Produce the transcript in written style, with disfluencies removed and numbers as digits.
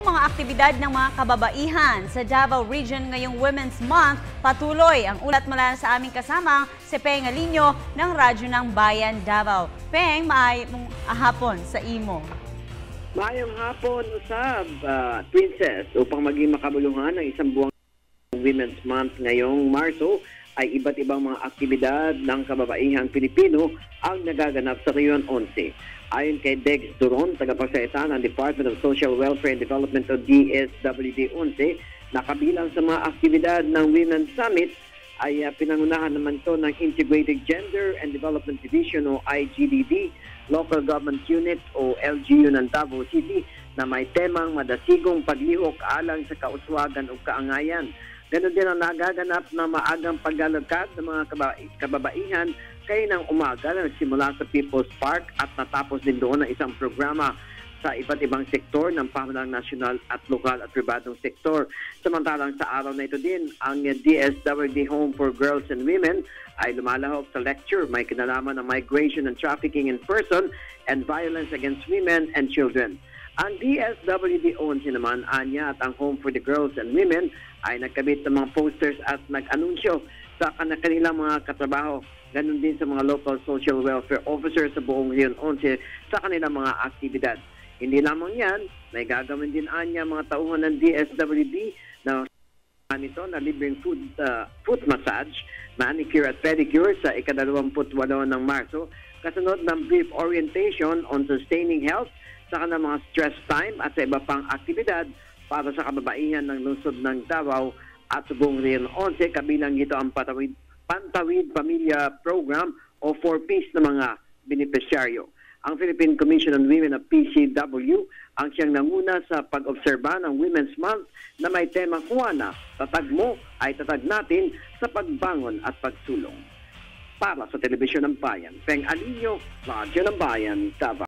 Mga aktibidad ng mga kababaihan sa Davao Region ngayong Women's Month, patuloy ang ulat mula sa aming kasamang si Peng Alinio ng Radyo ng Bayan Davao. Peng, maayong hapon sa imo. Maayong hapon, usab, Princess, upang maging makabuluhan ng isang buwang Women's Month ngayong Marso, ay iba't ibang mga aktibidad ng kababaihang Pilipino ang nagaganap sa Region 11. Ayon kay Dex Duron, tagapagsalita ng Department of Social Welfare and Development o DSWD 11, nakabilang sa mga aktibidad ng Women's Summit ay pinangunahan naman ito ng Integrated Gender and Development Division o IGDD, Local Government Unit o LGU ng Davao City na may temang madasigong paglihok alang sa kauswagan o kaangayan. Ganon din ang nagaganap na maagang paglalakad ng mga kababaihan kay ng umaga na nagsimula sa People's Park at natapos din doon ang isang programa sa iba't ibang sektor ng pamahalang nasyonal at lokal at pribadong sektor. Samantalang sa araw na ito din, ang DSWD Home for Girls and Women ay lumalahok sa lecture may kinalaman ng migration and trafficking in person and violence against women and children. Ang DSWD 11 naman, anya at ang Home for the Girls and Women ay nagkabit ng mga posters at nag-anunsyo sa kanilang mga katrabaho. Ganon din sa mga local social welfare officers sa buong Region 11 sa kanilang mga aktibidad. Hindi lamang yan, may gagawin din anya mga tauhan ng DSWD na nito na libreng foot massage, manicure at pedicure sa ika-28 ng Marso, kasunod ng brief orientation on sustaining health sa kanilang mga stress time at sa iba pang aktibidad para sa kababaihan ng lungsod ng Davao at sa buong Region 11, kabilang ito ang Pantawid Pamilya Program o 4Ps na mga benepisyaryo. Ang Philippine Commission on Women of PCW ang siyang nanguna sa pag-obserba ng Women's Month na may tema Juana, tatag mo ay tatag natin sa pagbangon at pagsulong. Para sa Telebisyon ng Bayan, Peng Alinio, Radyo ng Bayan, Davao.